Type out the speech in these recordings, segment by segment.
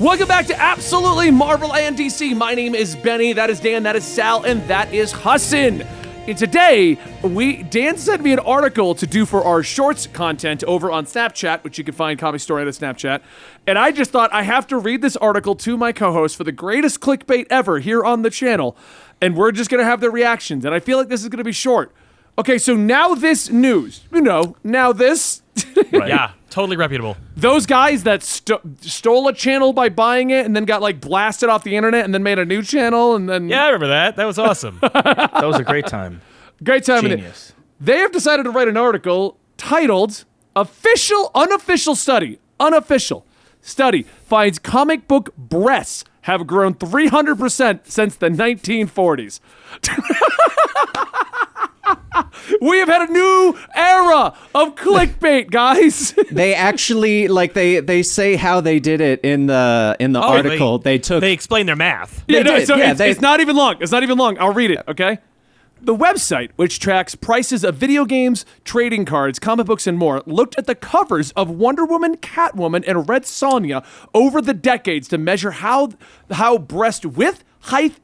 Welcome back to Absolutely Marvel and DC. My name is Benny, that is Dan, that is Sal, and that is Hassan. And today, Dan sent me an article to do for our shorts content over on Snapchat, which you can find Comicstorian at Snapchat. And I just thought I have to read this article to my co-host for the greatest clickbait ever here on the channel. And we're just going to have their reactions. And I feel like this is going to be short. Okay, so now this news. Now this. Right. Yeah, totally reputable. Those guys that stole a channel by buying it and then got like blasted off the internet and then made a new channel and then... Yeah, I remember that. That was awesome. That was a great time. Great time. Genius. They have decided to write an article titled Unofficial Study Finds Comic Book Breasts Have Grown 300% Since the 1940s. We have had a new era of clickbait, guys. They actually they say how they did it in the article. They explain their math. It's not even long. It's not even long. I'll read it, okay? The website, which tracks prices of video games, trading cards, comic books, and more, looked at the covers of Wonder Woman, Catwoman, and Red Sonja over the decades to measure how breast width, height,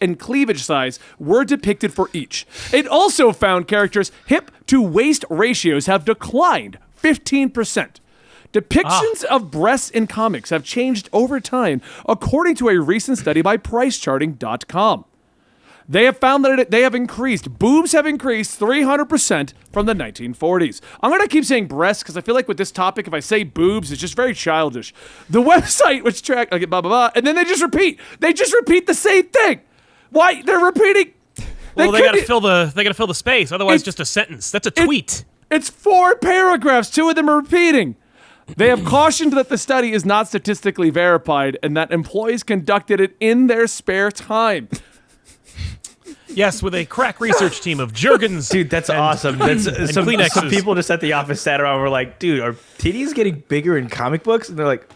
and cleavage size were depicted for each. It also found characters' hip to waist ratios have declined 15%. Depictions of breasts in comics have changed over time, according to a recent study by PriceCharting.com. They have found that they have increased. Boobs have increased 300% from the 1940s. I'm going to keep saying breasts because I feel like with this topic, if I say boobs, it's just very childish. The website, which track, blah, blah, blah, and then they just repeat. They just repeat the same thing. Why? They're repeating. Well, they got to fill the space. Otherwise, just a sentence. That's a tweet. It's 4 paragraphs. 2 of them are repeating. They have cautioned that the study is not statistically verified and that employees conducted it in their spare time. Yes, with a crack research team of Jergens. Dude, that's awesome. That's some people just at the office sat around and were like, dude, are titties getting bigger in comic books? And they're like,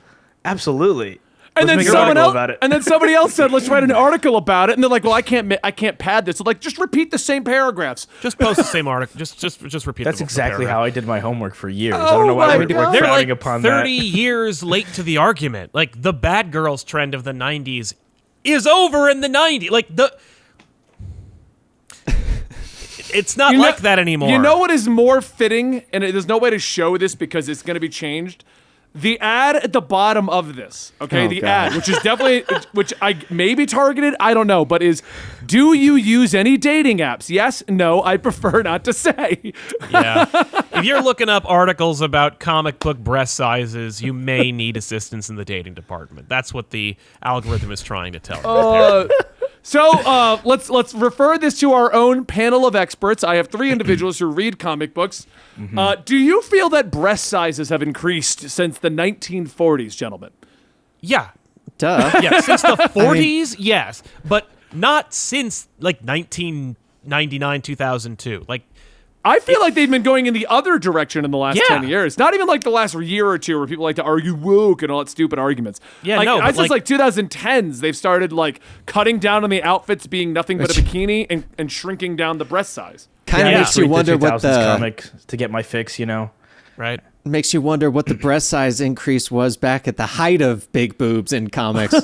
absolutely. And then somebody else said, let's write an article about it. And they're like, well, I can't pad this. So like, just repeat the same paragraphs. Just post the same article. Just repeat. That's exactly how I did my homework for years. I don't know why we're frowning upon that. 30 years late to the argument. Like the Batgirls trend of the 90s is over in the 90s. Like it's not like that anymore. You know what is more fitting, and there's no way to show this because it's going to be changed? The ad at the bottom of this, okay? Ad, which is definitely, which I may be targeted, I don't know, but is, do you use any dating apps? Yes, no, I prefer not to say. Yeah. If you're looking up articles about comic book breast sizes, you may need assistance in the dating department. That's what the algorithm is trying to tell you. So let's refer this to our own panel of experts. I have 3 individuals who read comic books. Mm-hmm. Do you feel that breast sizes have increased since the 1940s, gentlemen? Yeah. Duh. Yeah, since the 40s, yes. But not since, like, 1999, 2002. Like, I feel like they've been going in the other direction in the last 10 years. Not even like the last year or two where people like to argue woke and all that stupid arguments. Yeah, like, since like 2010s, they've started like cutting down on the outfits being nothing but a bikini and shrinking down the breast size. Kind of makes you wonder what the comic to get my fix, you know? Right. Makes you wonder what the breast size increase was back at the height of big boobs in comics.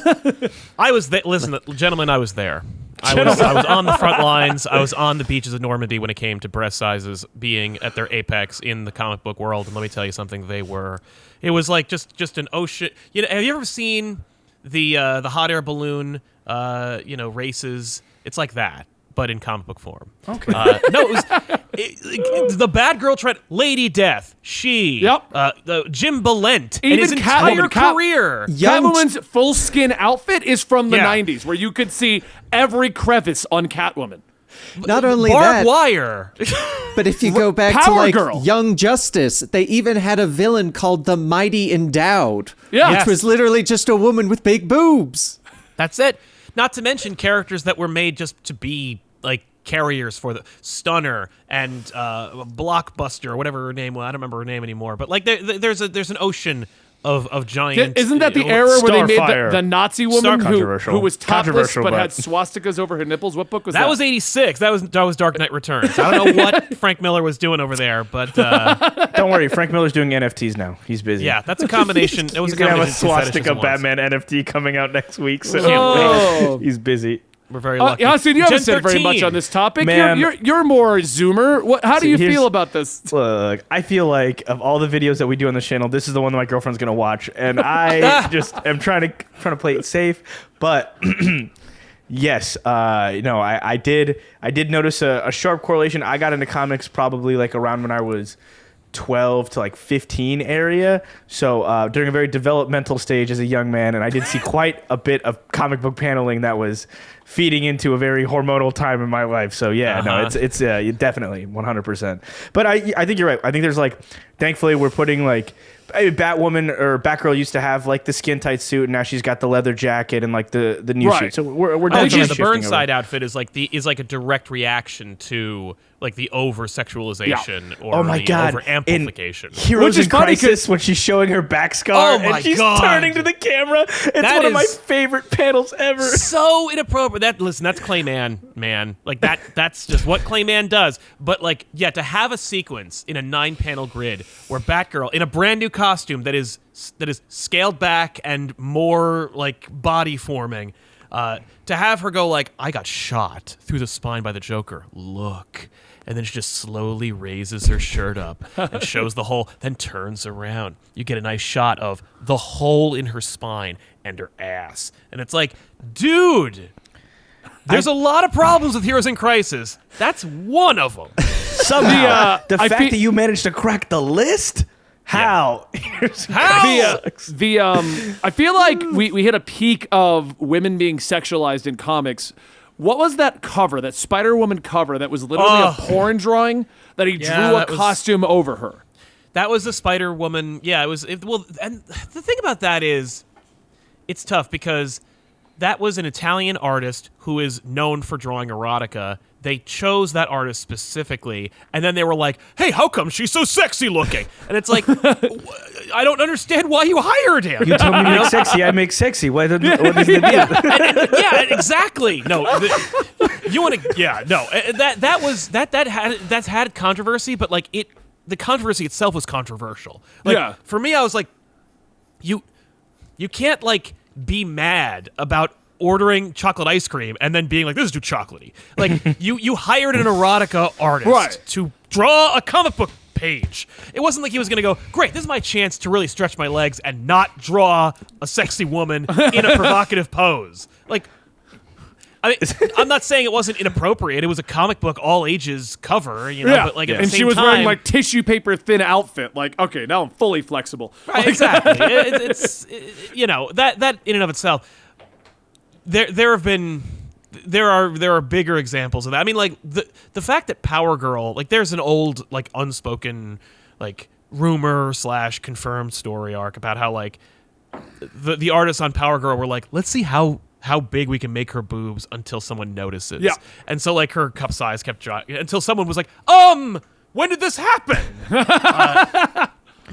I was there. Listen, gentlemen, I was there. I was on the front lines. I was on the beaches of Normandy when it came to breast sizes being at their apex in the comic book world. And let me tell you something, it was like just an ocean. You know, have you ever seen the hot air balloon, races? It's like that, but in comic book form. Okay. No, the Batgirl trend, Lady Death, she, the Jim Balent, even and his entire career. Catwoman's full skin outfit is from the 90s, where you could see every crevice on Catwoman. Not only barbed wire. But if you go back Power to like Girl. Young Justice, they even had a villain called the Mighty Endowed, which was literally just a woman with big boobs. That's it. Not to mention characters that were made just to be like carriers for the Stunner and Blockbuster or whatever her name was. I don't remember her name anymore. But like there's an ocean of giant. Isn't that the era where they made Starfire. the Nazi woman Controversial. who was topless Controversial, but but- had swastikas over her nipples? What book was that? That was 86. That was Dark Knight Returns. I don't know what Frank Miller was doing over there, but Don't worry, Frank Miller's doing NFTs now. He's busy. yeah, that's a combination. It was He's a gonna have a combination of two fetishes swastika at once. Batman NFT coming out next week. So Oh. he's busy. We're very lucky. Honestly, you haven't Gen said very 13. much on this topic. Man. You're more Zoomer. How do you here's- feel about this? Look, I feel like of all the videos that we do on the channel, this is the one that my girlfriend's gonna watch, and I just am trying to play it safe. But yes, I did notice a sharp correlation. I got into comics probably like around when I was 12 to like 15 area. So during a very developmental stage as a young man, and I did see quite a bit of comic book paneling that was feeding into a very hormonal time in my life. So yeah, no, it's definitely 100%. But I think you're right. I think there's like, thankfully we're putting like, Batwoman or Batgirl used to have like the skin tight suit, and now she's got the leather jacket and like the new Right. suit. So we're Oh, definitely yeah, the shifting Burnside over. outfit is like a direct reaction to like the over sexualization or Oh my the God. over amplification. Heroes Which is in funny Crisis when she's showing her back scar Oh my and she's God. turning to the camera. It's That one of my is- favorite panels ever. So inappropriate. That's Clayman, man. Like that's just what Clayman does. But like, yeah, to have a sequence in a 9-panel grid where Batgirl in a brand new costume that is scaled back and more like body forming, to have her go like, I got shot through the spine by the Joker. Look. And then she just slowly raises her shirt up and shows the hole, then turns around. You get a nice shot of the hole in her spine and her ass. And it's like, dude, there's a lot of problems with Heroes in Crisis. That's one of them. Somehow, the I fact feel- that you managed to crack the list? How? How? I feel like we hit a peak of women being sexualized in comics. What was that cover, that Spider-Woman cover that was literally a porn drawing that he Yeah, drew a that was- costume over her? That was the Spider-Woman. Yeah, it was. Well, and the thing about that is, it's tough because that was an Italian artist who is known for drawing erotica. They chose that artist specifically, and then they were like, hey, how come she's so sexy looking? And it's like, I don't understand why you hired him. You told me to make sexy, I make sexy. What is the deal? Yeah, exactly. No, you want to? Yeah, no. That's had controversy, but like the controversy itself was controversial. Like, Yeah. For me, I was like, you can't like be mad about ordering chocolate ice cream and then being like, this is too chocolatey. Like you hired an erotica artist Right. to draw a comic book page. It wasn't like he was going to go, great, this is my chance to really stretch my legs and not draw a sexy woman in a provocative pose. Like, I'm not saying it wasn't inappropriate. It was a comic book all ages cover, you know, but like at the and same she was time, wearing like tissue paper thin outfit. Like, okay, now I'm fully flexible. right, exactly. It's you know, that in and of itself, there are bigger examples of that. I mean, like the fact that Power Girl, like there's an old like unspoken like rumor / confirmed story arc about how like the artists on Power Girl were like, let's see how big we can make her boobs until someone notices. Yeah. And so like her cup size kept dropping until someone was like, when did this happen?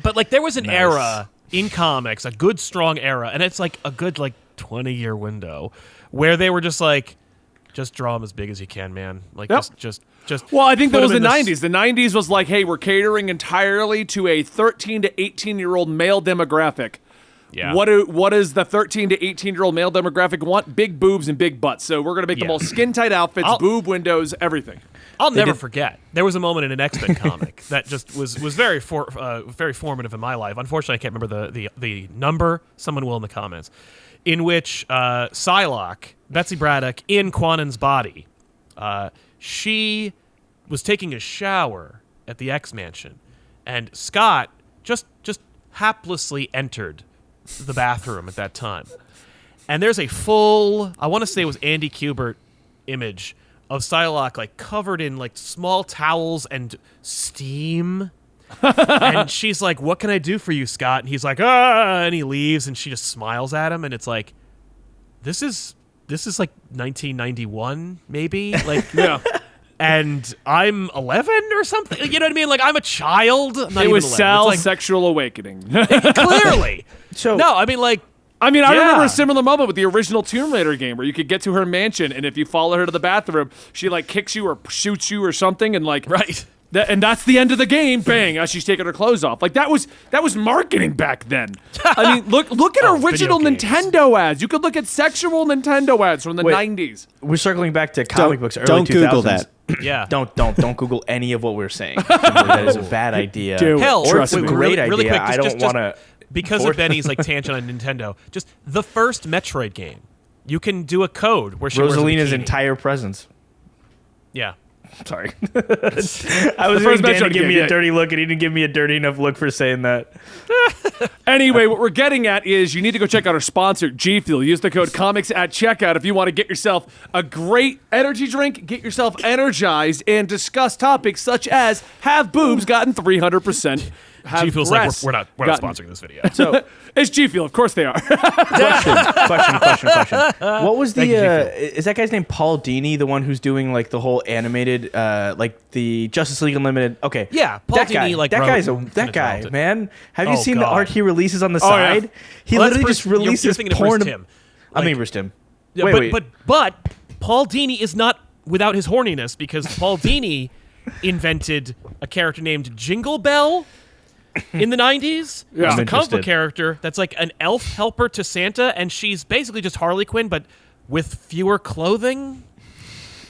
But like there was an era in comics, a good strong era, and it's like a good like 20-year window where they were just like, just draw them as big as you can, man. Like Yep. just. Well, I think that put was the 'em in this- 90s. The 90s was like, hey, we're catering entirely to a 13 to 18-year-old male demographic. Yeah. What does the 13 to 18-year-old male demographic want? Big boobs and big butts. So we're going to make them Yeah. all skin-tight outfits, boob windows, everything. I'll never forget. There was a moment in an XMen comic that just was very very formative in my life. Unfortunately, I can't remember the number. Someone will in the comments. In which Psylocke, Betsy Braddock, in Quanen's body, she was taking a shower at the X Mansion, and Scott just haplessly entered the bathroom at that time. And there's a full, I want to say it was Andy Kubert image of Psylocke like covered in like small towels and steam. And she's like, what can I do for you, Scott? And he's like, and he leaves, and she just smiles at him, and it's like, this is like 1991, maybe? Like, Yeah. and I'm 11 or something. You know what I mean? Like, I'm a child. I'm not It even was 11. Sal's It's like, sexual awakening. clearly. So No, I mean, like, I Yeah. remember a similar moment with the original Tomb Raider game where you could get to her mansion, and if you follow her to the bathroom, she like kicks you or shoots you or something, and like right. and that's the end of the game. Bang! As she's taking her clothes off. Like that was marketing back then. I mean, look at original video games. Nintendo ads. You could look at sexual Nintendo ads from the Wait. 90s. we're circling back to comic books. Early Don't 2000s. Google that. Yeah. Don't Google any of what we're saying. That is a bad idea. Do it. Hell, Or Trust it's a me. great really idea. quick, I don't want to. Because of Benny's like tangent on Nintendo, just the first Metroid game, you can do a code where she wears a Rosalina's bikini. entire presence. Yeah. Sorry. I was first going to Metroid give me game, a dirty look, and he didn't give me a dirty enough look for saying that. Anyway, what we're getting at is you need to go check out our sponsor, GFuel. Use the code COMICS at checkout if you want to get yourself a great energy drink, get yourself energized, and discuss topics such as have boobs gotten 300%? Have GFuel's like, breasts we're not gotten- sponsoring this video. So, It's GFuel, of course they are. question. What was the? Thank you, Is that guy's name Paul Dini, the one who's doing like the whole animated, like the Justice League Unlimited? Okay, Yeah, Paul that Dini, guy, like, that wrote guy's and that guy, developed it. man. Have you Oh, seen the God. art he releases on the Oh, yeah. side? He Well, that's literally just Bruce- you're releases thinking of porn. Bruce Timm. I Like- mean, Bruce Timm. Yeah, Wait. but Paul Dini is not without his horniness because Paul Dini invented a character named Jingle Bell in the 90s. Yeah. It's I'm a comic book interested. character that's like an elf helper to Santa, and she's basically just Harley Quinn, but with fewer clothing.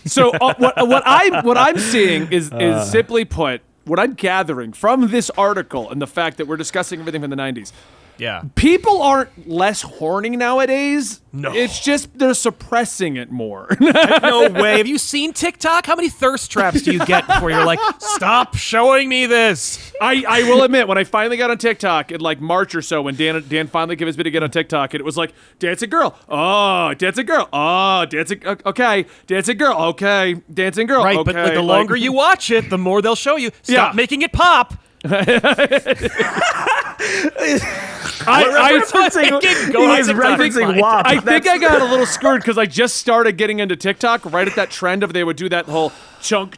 So what I'm seeing is simply put, what I'm gathering from this article and the fact that we're discussing everything from the 90s. Yeah. People aren't less horny nowadays. No. It's just they're suppressing it more. No way. Have you seen TikTok? How many thirst traps do you get before you're like, stop showing me this? I will admit, when I finally got on TikTok in like March or so, when Dan finally convinced me to get on TikTok, and it was like, dancing girl, oh, dancing girl, oh, dancing, okay, dancing girl, okay, dancing girl, Right, okay. but like, the longer you watch it, the more they'll show you. Stop Yeah. making it pop. He is referencing WAP. I think I got a little screwed because I just started getting into TikTok right at that trend of they would do that whole chunk,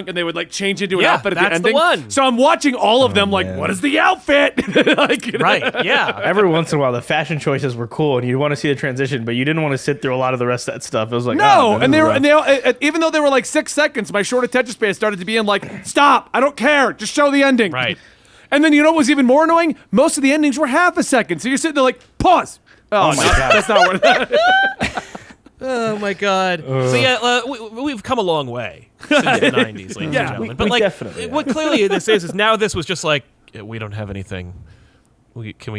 and they would like change into an Yeah, outfit at that's the the ending. one. So I'm watching all of them like, man. what is the outfit? Like, you know? Right, yeah. Every once in a while, the fashion choices were cool, and you want to see the transition, but you didn't want to sit through a lot of the rest of that stuff. It was like, No, oh, and they were, and they all, even though they were like 6 seconds, my short attention span started to be in like, stop, I don't care, just show the ending. Right. And then you know what was even more annoying? Most of the endings were half a second, so you're sitting there like, pause. Oh, my God. That's not worth it. Oh my God! So yeah, we've come a long way since the '90s, ladies and gentlemen. But we like, definitely what clearly this is now this was just like we don't have anything. Can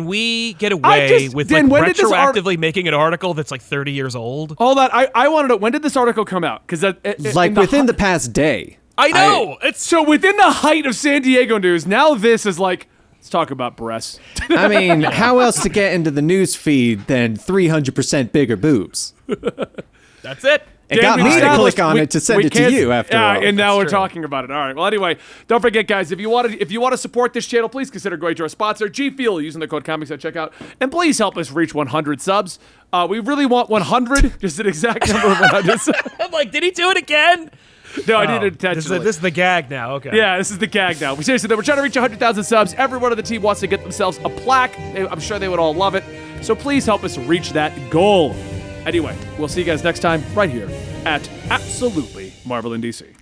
we get away with Dan, like when did this retroactively making an article that's like 30 years old? Hold on, I wanted to. When did this article come out? Because Like within the past day. I know it's so within the height of San Diego news, now this is like, let's talk about breasts. I mean, how else to get into the news feed than 300% bigger boobs? that's it. It Dan, got we me to established click on we- it to send we it to can't- you after yeah, all. and now That's we're true. talking about it. All right. Well, anyway, don't forget, guys, if you want to support this channel, please consider going to our sponsor, GFuel, using the code comics at checkout, and please help us reach 100 subs. We really want 100, just an exact number of 100 subs. I'm like, did he do it again? No, I did it This intentionally. is the gag now. Okay. Yeah, this is the gag now. Seriously, we're trying to reach 100,000 subs. Everyone on the team wants to get themselves a plaque. I'm sure they would all love it. So please help us reach that goal. Anyway, we'll see you guys next time right here at Absolutely Marvel in DC.